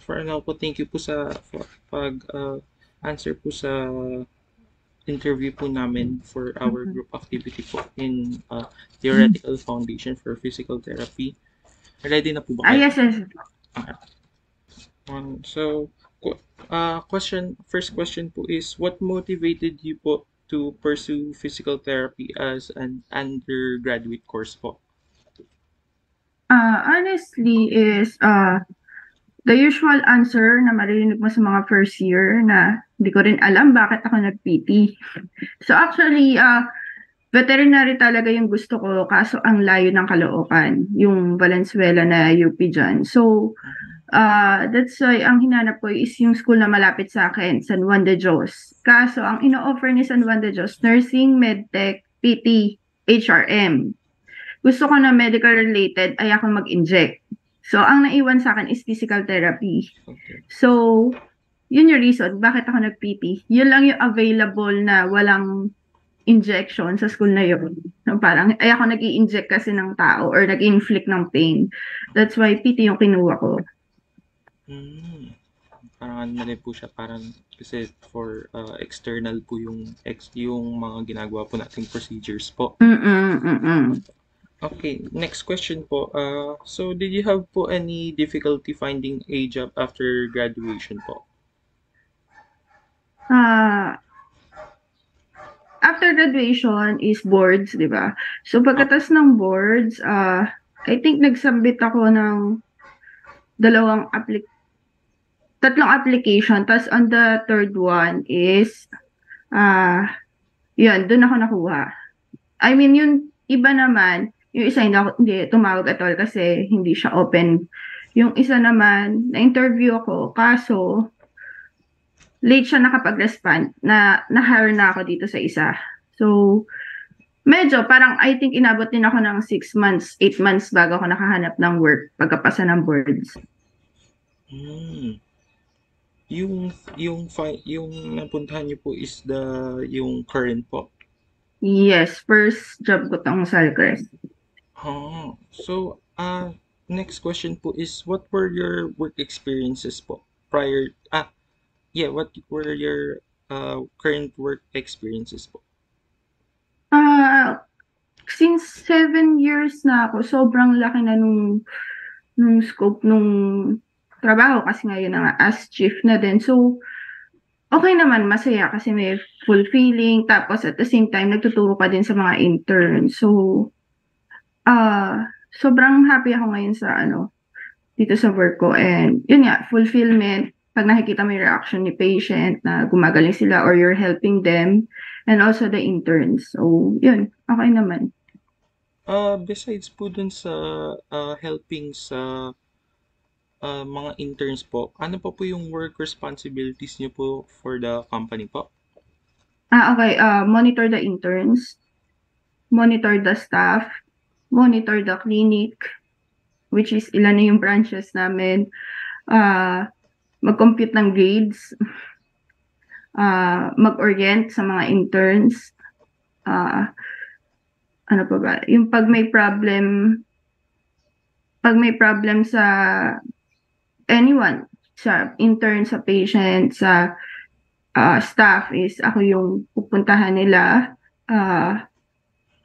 For now po, thank you po sa pag answer po sa interview po namin for our Mhm. group activity po in Theoretical Foundation for Physical Therapy. Ready na po ba Ah, kayo? yes, yes. Okay. So, first question po is, what motivated you po to pursue physical therapy as an undergraduate course po? Honestly is, the usual answer na maririnig mo sa mga first year na hindi ko rin alam bakit ako nag-PT. So actually, veterinary talaga yung gusto ko kaso ang layo ng Caloocan, yung Valenzuela na UP diyan. So, Mhm. that's why ang hinanap ko is yung school na malapit sa akin, San Juan de Dios. Kaso ang ino-offer ni San Juan de Dios, nursing, medtech, PT, HRM. Gusto ko na medical related, ay ako mag-inject. So, ang naiwan sa akin is physical therapy. Okay. So, yun yung reason bakit ako nag-PT. Yun lang yung available na walang injection sa school na yun. No, parang, ay ako nag inject kasi ng tao or nag-inflict ng pain. That's why PT yung kinuha ko. Mm. Parang ano na rin po siya, parang kasi for external po yung mga ginagawa po nating procedures po. Mm, mm. Okay, next question po. So did you have po any difficulty finding a job after graduation po? Ah, after graduation is boards, di ba? So, Opo. pagkatas ng boards, I think nagsubmit ako ng dalawang tatlong application. Tapos on the third one is, ah, yun, dun ako nakuha. I mean, yung iba naman, yung isa hindi tumawag at all kasi hindi siya open. Yung isa naman, na-interview ako, kaso late siya nakapag-respond na-hire na ako dito sa isa. So, medyo parang I think inabot din ako ng 6 months, 8 months bago ako nakahanap ng work pagkapasa ng boards. Hmm. Yung napuntahan niyo po is yung current po. Yes, first job ko tong Salcrest. So next question po is, what were your work experiences po prior yeah, what were your current work experiences po? Ah, since 7 years na ako, sobrang laki na nung scope nung trabaho kasi ngayon na nga as chief na din. So, okay naman, masaya kasi may fulfilling. Tapos at the same time, nagtuturo ka din sa mga interns. So, sobrang happy ako ngayon sa dito sa work ko. And yun nga, fulfillment. Pag nakikita mo yung reaction ni patient na gumagaling sila or you're helping them. And also the interns. So, yun, okay naman. Besides po dun sa helping sa mga interns po, ano pa po yung work responsibilities niyo po for the company po? Okay. Monitor the interns, monitor the staff, monitor the clinic, which is ilan na yung branches namin, ah, mag-compute ng grades, mag-orient sa mga interns, ah, ano pa ba, yung pag may problem sa anyone, sa intern, sa patient, sa staff is ako yung pupuntahan nila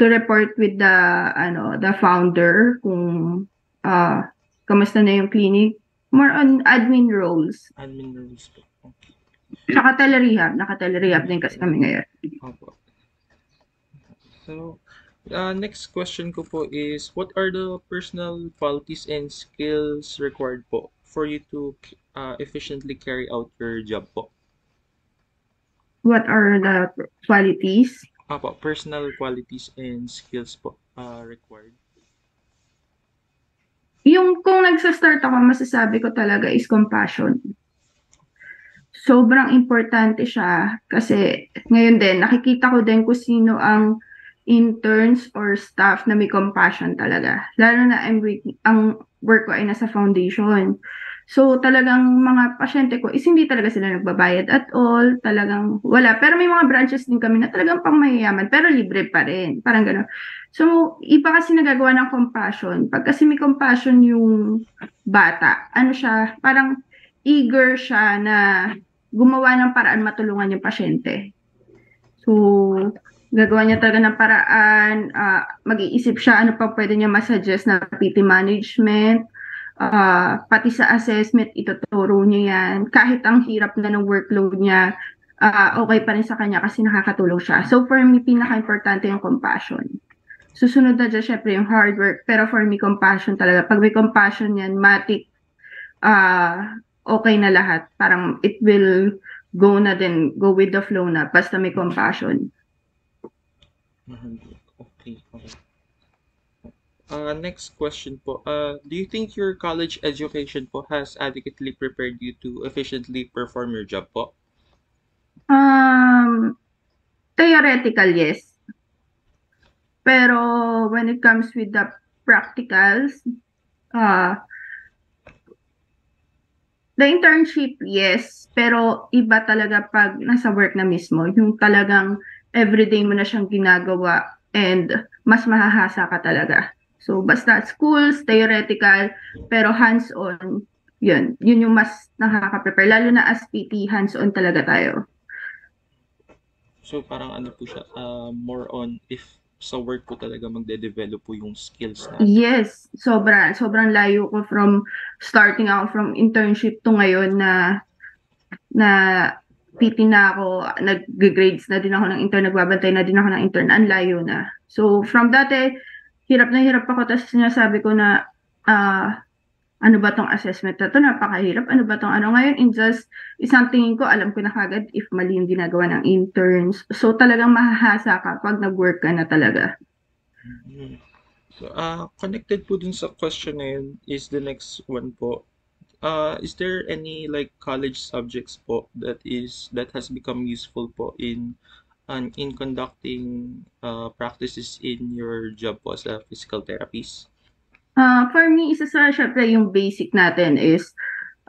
to report with the founder kung kamusta na yung clinic. More on admin roles. Admin roles po. Okay. Tsaka telerehab. Naka-telerehab din kasi kami ngayon. Opo. So, next question ko po is, what are the personal qualities and skills required po for you to efficiently carry out your job po? What are the qualities? Apo, personal qualities and skills po required. Yung kung nagsa-start ako, masasabi ko talaga is compassion. Sobrang importante siya kasi ngayon din, nakikita ko din kung sino ang interns or staff na may compassion talaga. Lalo na ang work ko ay nasa foundation. So talagang mga pasyente ko is hindi talaga sila nagbabayad at all, talagang wala. Pero may mga branches din kami na talagang pangmayayaman pero libre pa rin, parang gano'n. So iba kasi nagagawa ng compassion. Pag kasi may compassion yung bata, ano siya, parang eager siya na gumawa ng paraan matulungan yung pasyente. So, gagawa niya talaga ng paraan, mag-iisip siya ano pa pwede niya masuggest na PT management, pati sa assessment, ituturo niya yan. Kahit ang hirap na ng workload niya, okay pa rin sa kanya kasi nakakatulong siya. So, for me, pinaka-importante yung compassion. Susunod na dyan, syempre, yung hard work. Pero for me, compassion talaga. Pag may compassion yan, matik, okay na lahat. Parang it will go na din, go with the flow na, basta may compassion. Mhm. Okay, okay. Next question po. Do you think your college education po has adequately prepared you to efficiently perform your job po? Um, Theoretical, yes. Pero when it comes with the practicals, uh, the internship, yes. Pero iba talaga pag nasa work na mismo. Yung talagang everyday mo na siyang ginagawa and mas mahahasa ka talaga. So, basta schools, theoretical, pero hands-on, yun. Yun yung mas nakaka-prepare. Lalo na as PT, hands-on talaga tayo. So parang ano po siya, more on if sa work po talaga magde-develop po yung skills natin. Yes, sobrang layo ko from starting ako from internship to ngayon na PT na ako, nag-grades na din ako ng intern, nagbabantay na din ako ng intern, ang layo na. So from dati, hirap na hirap ako, tapos sinasabi ko na, ano ba tong assessment na to, napakahirap, ano ba tong ano. Ngayon, in just isang tingin ko, alam ko na kagad if mali yung ginagawa ng interns. So talagang mahahasa ka pag nag-work ka na talaga. Mhm. So, connected po dun sa question na yun is the next one po. Is there any like college subjects po that has become useful po in conducting practices in your job po as a physical therapist? For me, isa sa syempre yung basic natin is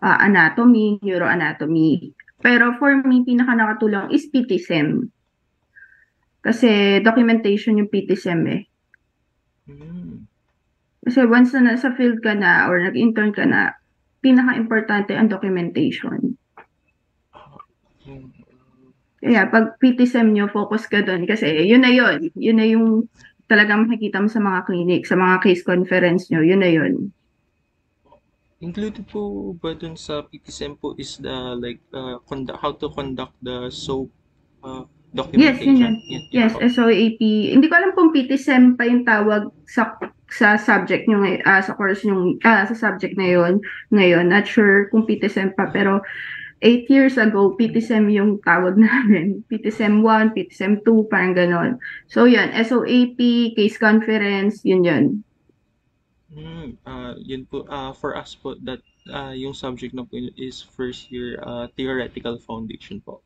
anatomy, neuroanatomy. Pero for me, pinaka nakatulong is PTSM. Kasi documentation yung PTSM eh. Mm. Kasi once na nasa field ka na or nag-intern ka na, pinaka-importante ang documentation. Mm. Kaya pag PTSM nyo, focus ka doon. Kasi yun na yun. Yun na yung talagang makikita mo sa mga clinic, sa mga case conference nyo. Yun na yun. Included po ba dun sa PTSM po is the like how to conduct the SOAP Yes, yun documentation? yun. Yun Yes, po. SOAP. Hindi ko alam kung PTSM pa yung tawag sa subject nyo sa course nyo, sa subject na yun ngayon. Not sure kung PTSM pa, pero 8 years ago, PTSM yung tawag namin. PTSM 1, PTSM 2, parang ganon. So yun, SOAP, case conference, yun yun. Yun po, for us po, that yung subject na po yun is first year theoretical foundation po.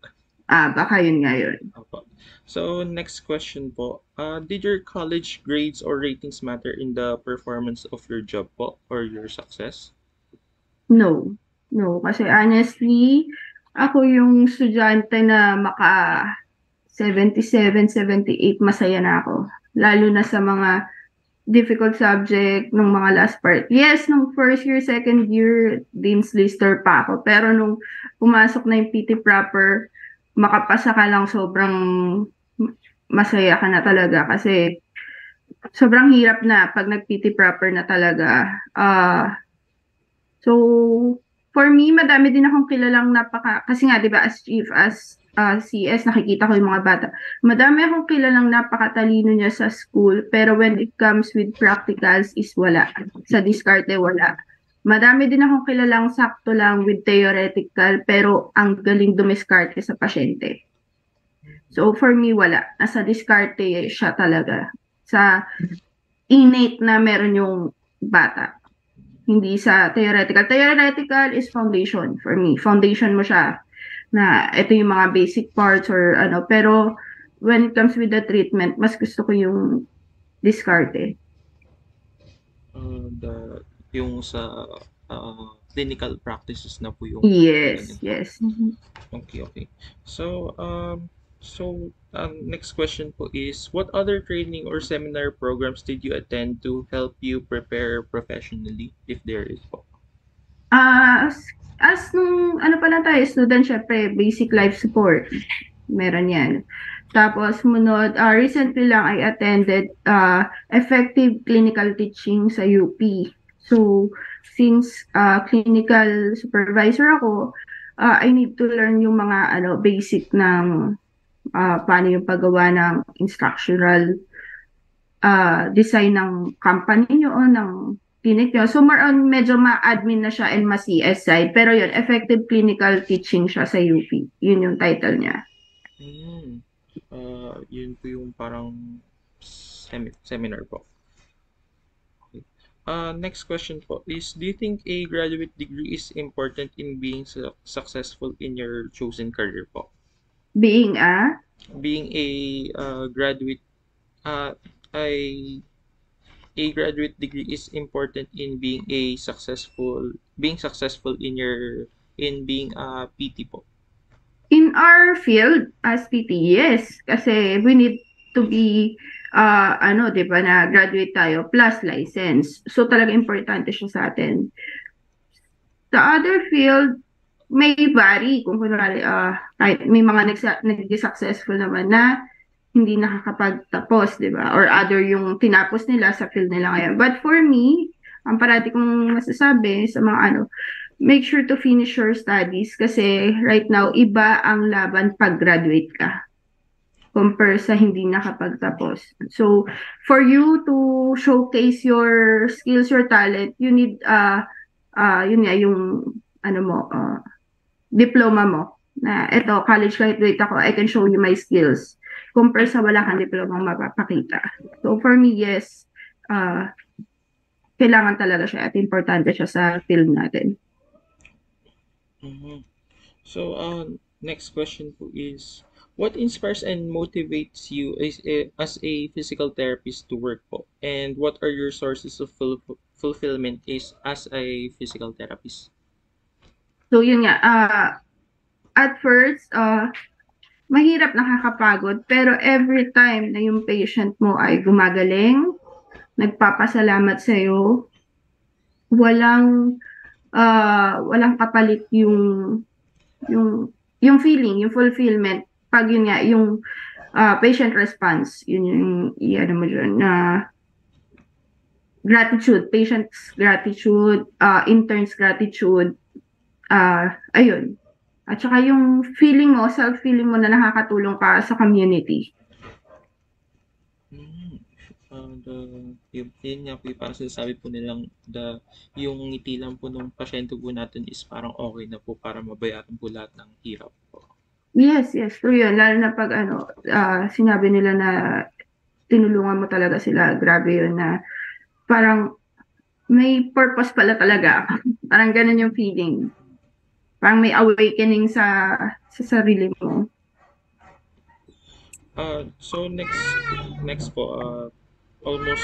Baka yun nga yun. Opo. So, next question po. Did your college grades or ratings matter in the performance of your job po or your success? No. No, kasi honestly, ako yung estudyante na 77, 78, masaya na ako. Lalo na sa mga difficult subject nung mga last part. Yes, nung first year, second year, Dean's Lister pa ako. Pero nung pumasok na yung PT proper, makapasa ka lang sobrang masaya ka na talaga kasi sobrang hirap na pag nag-PT proper na talaga. So, for me, madami din akong kilalang kasi nga, di ba, as chief, as CS, nakikita ko yung mga bata. Madami akong kilalang napakatalino niya sa school, pero when it comes with practicals is wala. Sa diskarte, wala. Madami din akong kilalang sakto lang with theoretical, pero ang galing dumiskarte sa pasyente. So, for me, wala. Nasa diskarte siya talaga. Sa innate na meron yung bata. Hindi sa theoretical. Theoretical is foundation for me. Foundation mo siya na ito yung mga basic parts or ano. Pero when it comes with the treatment, mas gusto ko yung diskarte. Yung sa clinical practices na po yung Yes, galing po. yes. Okay, okay. So, next question po is, what other training or seminar programs did you attend to help you prepare professionally, if there is po? as nung ano pa lang tayo, student, syempre, basic life support. Meron yan. Tapos, munod, recently lang I attended effective clinical teaching sa UP. So, since clinical supervisor ako, I need to learn yung mga basic ng paano yung paggawa ng instructional design ng company nyo o ng clinic nyo. So, more on medyo ma-admin na siya and ma-CS side. Pero yun, effective clinical teaching siya sa UP. Yun yung title niya. Hmm. Yun po yung parang seminar po. Okay. Next question po is, do you think a graduate degree is important in being successful in your chosen career po? Being Being graduate, uh, a graduate degree is important in being successful in being a PT po. in our field as PT, yes. Kasi we need to be, di ba, na graduate tayo plus license. So, talaga importante siya sa atin. The other field, may vary. Kung kunwari, kahit may mga naging successful naman na hindi nakakapagtapos, di ba? Or other yung tinapos nila sa field nila ngayon. But for me, ang parati kong masasabi sa mga make sure to finish your studies kasi right now, iba ang laban pag graduate ka compare sa hindi nakapagtapos. So, for you to showcase your skills, your talent, you need, yun nga, yung, diploma mo. Na, eto, college graduate ako, I can show you my skills. Compare sa wala kang diploma mapapakita. So, for me, yes, kailangan talaga siya at importante siya sa field natin. Mm-hmm. So, next question po is, what inspires and motivates you as a physical therapist to work po? And what are your sources of fulfillment as a physical therapist? So, yun nga, at first, mahirap, nakakapagod, pero every time na yung patient mo ay gumagaling, nagpapasalamat sa'yo, walang kapalit yung feeling, yung fulfillment, pag yun nga, yung patient response, yun yung mo dyan, na gratitude, patient's gratitude, intern's gratitude, ayun. At saka yung feeling mo, self-feeling mo na nakakatulong ka sa community. Yun nga po, parang sinasabi po nilang yung ngiti lang po ng pasyente po natin is parang okay na po para mabayaran po lahat ng hirap po. Yes, true yun. Lalo na pag sinabi nila na tinulungan mo talaga sila. Grabe yun na parang may purpose pala talaga. Parang ganun yung feeling. Parang may awakening sa sarili mo. So next po, almost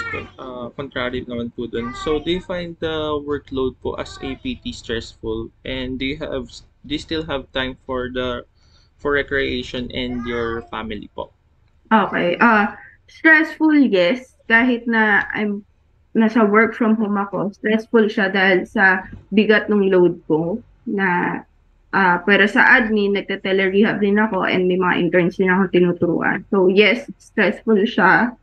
contrary naman po dun. So do you find the workload po as a PT stressful, and do you still have time for recreation and your family po? Okay. Stressful, yes. Kahit na nasa work from home ako, stressful siya dahil sa bigat ng load ko na pero sa admin, nagte-tele-rehab din ako and may mga interns din ako tinuturuan. So yes, stressful siya.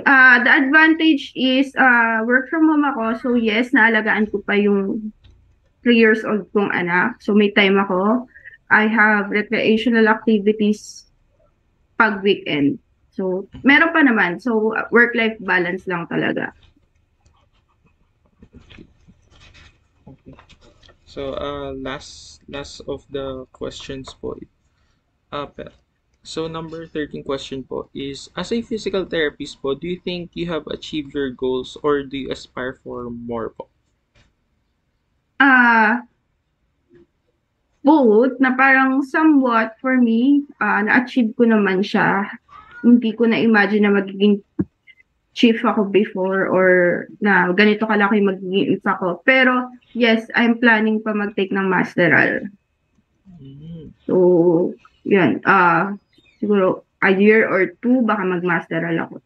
The advantage is work from home ako. So yes, naalagaan ko pa yung 3 years old kong anak. So may time ako. I have recreational activities pag weekend. So meron pa naman. So work-life balance lang talaga. Okay. So, last of the questions po. So, number 13 question po is, as a physical therapist po, do you think you have achieved your goals or do you aspire for more po? Both, na parang somewhat for me, na-achieve ko naman siya. Hindi ko na-imagine na magiging chief ako before or na ganito kalaki magiging if ako. Pero, yes, I'm planning pa mag-take ng masteral. So, yun. Siguro, a year or 2, baka mag-masteral ako.